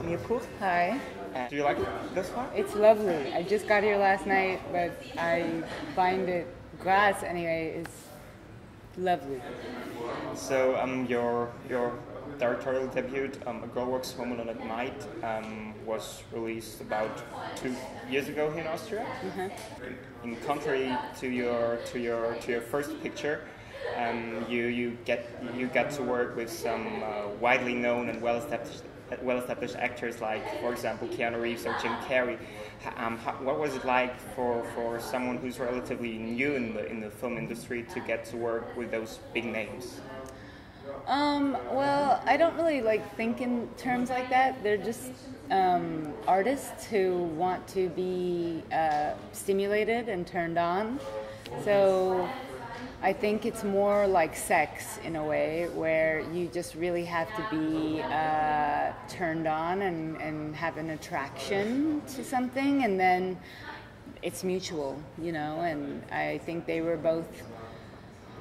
Amirpour. Hi. Do you like it this far? It's lovely. I just got here last night, but I find it, grass anyway, is lovely. So your directorial debut, A Girl Walks Home Alone at Night, was released about 2 years ago here in Austria. In contrary to your first picture, you get to work with some widely known and well-established actors like, for example, Keanu Reeves or Jim Carrey. What was it like for someone who's relatively new in the film industry to get to work with those big names? Well, I don't really think in terms like that. They're just artists who want to be stimulated and turned on. So I think it's more like sex in a way, where you just really have to be turned on and have an attraction to something, and then it's mutual, and I think they were both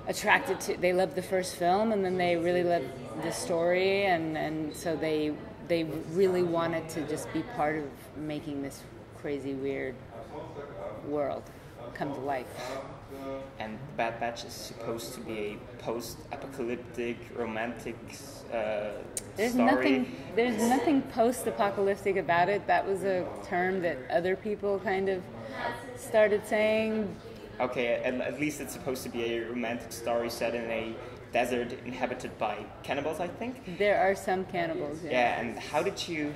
attracted to, they loved the first film, and then they really loved the story, and so they really wanted to just be part of making this crazy, weird world come to life. And Bad Batch is supposed to be a post-apocalyptic, romantic story. There's nothing post-apocalyptic about it. That was a term that other people kind of started saying. Okay, at least it's supposed to be a romantic story set in a desert inhabited by cannibals, I think. There are some cannibals. Yeah. Yeah, and how did you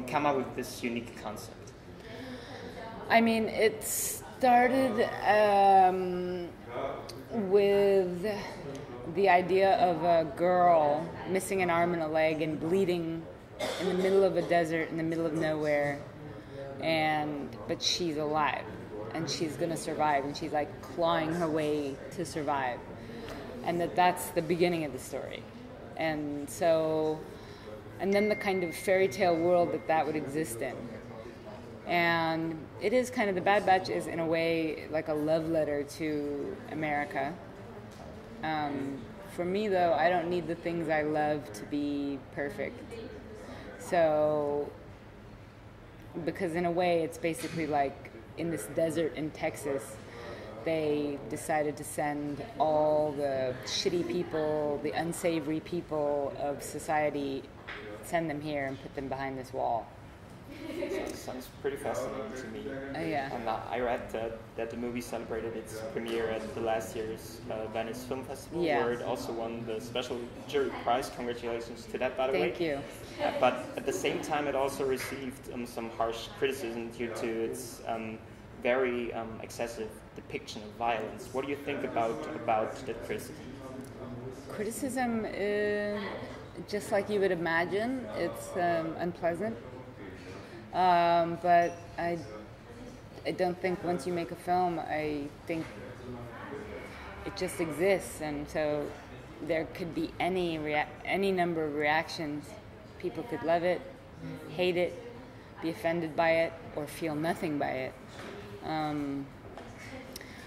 come up with this unique concept? I mean, it started with the idea of a girl missing an arm and a leg and bleeding in the middle of a desert, in the middle of nowhere, but she's alive. And she's going to survive, and she's clawing her way to survive. And that's the beginning of the story. And then the kind of fairy tale world that would exist in. And it is kind of, the Bad Batch is in a way like a love letter to America. For me though, I don't need the things I love to be perfect. So, because in a way it's basically like, in this desert in Texas, they decided to send all the shitty people, the unsavory people of society, send them here and put them behind this wall. Sounds pretty fascinating to me. Yeah. And I read that the movie celebrated its premiere at the last year's Venice Film Festival, where it also won the special jury prize. Congratulations to that, by the way. Thank you. But at the same time, it also received some harsh criticism due to its very excessive depiction of violence. What do you think about that criticism? Criticism is just like you would imagine. It's unpleasant. But I don't think once you make a film, I think it just exists, and so there could be any number of reactions. People could love it, hate it, be offended by it, or feel nothing by it.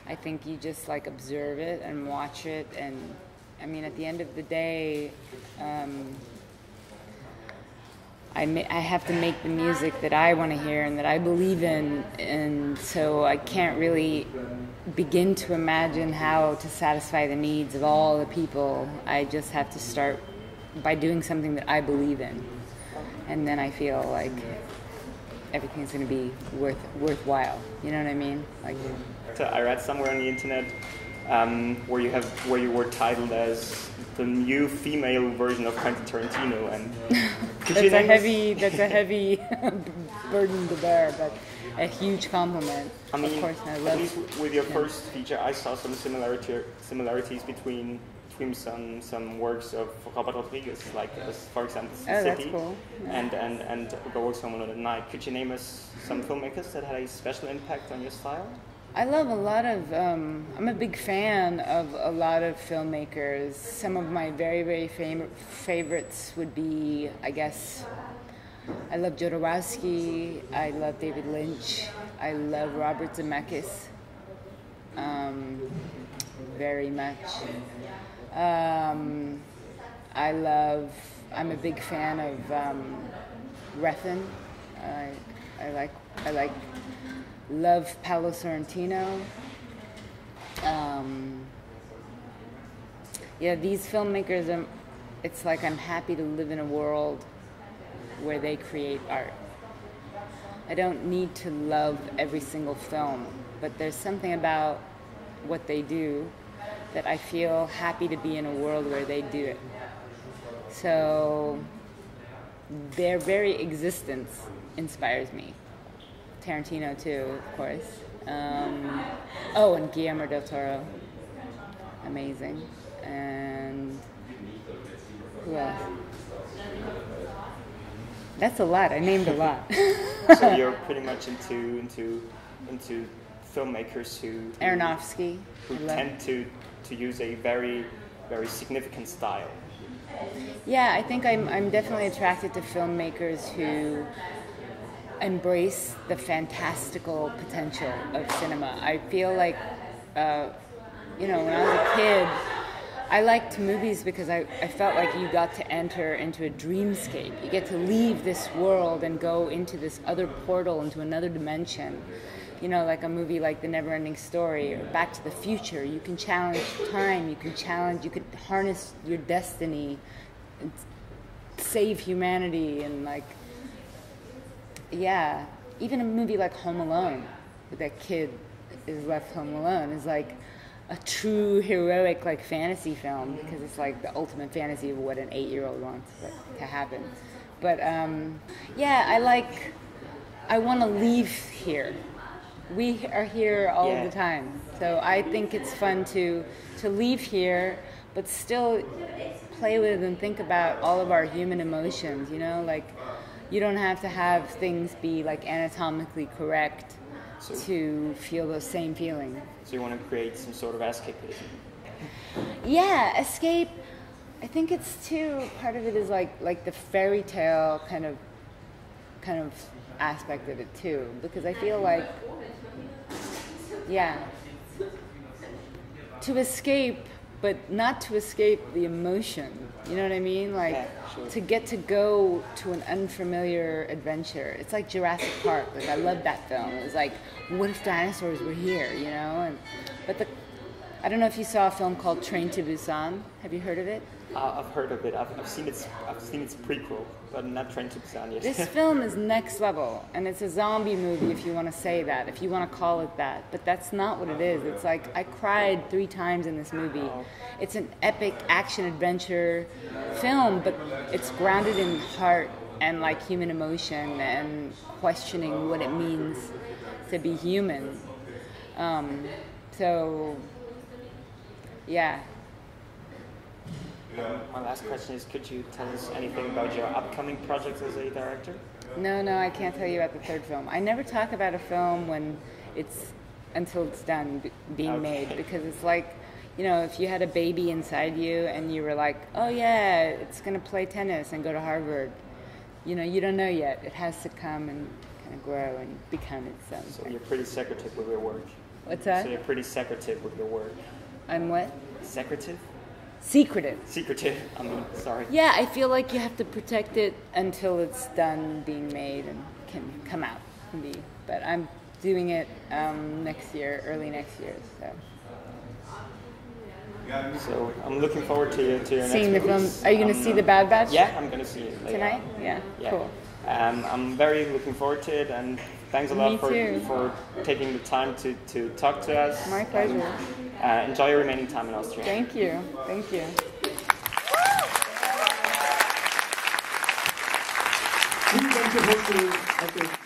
I think you just observe it and watch it, and I mean, at the end of the day, I have to make the music that I want to hear and that I believe in, and so I can't really begin to imagine how to satisfy the needs of all the people. I just have to start by doing something that I believe in, and then I feel like everything's going to be worthwhile. You know what I mean? So I read somewhere on the internet where you were titled as the new female version of Quentin Tarantino, and that's a heavy burden to bear, but a huge compliment. I mean, of course, I love. At least with your first feature, I saw some similarities between some works of Robert Rodriguez, for example, City, that's cool. Yeah. and Go Walk Home Alone at Night. Could you name us some filmmakers that had a special impact on your style? I love a lot of, I'm a big fan of a lot of filmmakers. Some of my very, very favorites would be, I guess, I love Jodorowsky, I love David Lynch, I love Robert Zemeckis very much. I'm a big fan of Refn. I love Paolo Sorrentino. Yeah, these filmmakers, it's like I'm happy to live in a world where they create art. I don't need to love every single film, but there's something about what they do that I feel happy to be in a world where they do it. So their very existence inspires me. Tarantino too, of course. And Guillermo del Toro. Amazing. And who else? That's a lot. I named a lot. So you're pretty much into filmmakers who Aronofsky. Who tend to use a very, very significant style. Yeah, I think I'm definitely attracted to filmmakers who embrace the fantastical potential of cinema. I feel like, when I was a kid, I liked movies because I felt like you got to enter into a dreamscape. You get to leave this world and go into this other portal, into another dimension. Like a movie like The Never-Ending Story or Back to the Future. You can challenge time, you could harness your destiny and save humanity and even a movie like Home Alone, where that kid is left home alone, is like a true heroic fantasy film because it's like the ultimate fantasy of what an 8-year-old wants to happen. But I want to leave here. We are here all the time, so I think it's fun to leave here, but still play with and think about all of our human emotions. You don't have to have things be anatomically correct to feel those same feelings. So you want to create some sort of escapism? Yeah, escape. I think it's too. Part of it is like the fairy tale kind of aspect of it too, because I feel like. Yeah. To escape, but not to escape the emotion. You know what I mean? To get to go to an unfamiliar adventure. It's like Jurassic Park. I love that film. It was like, what if dinosaurs were here? I don't know if you saw a film called Train to Busan. Have you heard of it? I've heard of it. I've seen its prequel, but not Train to Busan yet. This film is next level, and it's a zombie movie, if you want to say that, if you want to call it that. But that's not what it is. It's like I cried 3 times in this movie. Oh. It's an epic action-adventure film, but it's grounded in heart and human emotion and questioning what it means to be human. Yeah. My last question is, could you tell us anything about your upcoming projects as a director? No, I can't tell you about the third film. I never talk about a film until it's done being made, because it's like, if you had a baby inside you and you were like, oh yeah, it's going to play tennis and go to Harvard, you don't know yet. It has to come and kind of grow and become its own. So you're pretty secretive with your work. What's that? So you're pretty secretive with your work. I'm what? Secretive? Secretive. Sorry. Yeah, I feel like you have to protect it until it's done being made and can come out and be. But I'm doing it next year, early next year. So I'm looking forward to your seeing next the film. Are you going to see The Bad Batch? Yeah, I'm going to see it tonight. Yeah, cool. I'm very looking forward to it, and thanks a lot for taking the time to talk to us. My pleasure. Enjoy your remaining time in Austria. Thank you. Vielen Dank,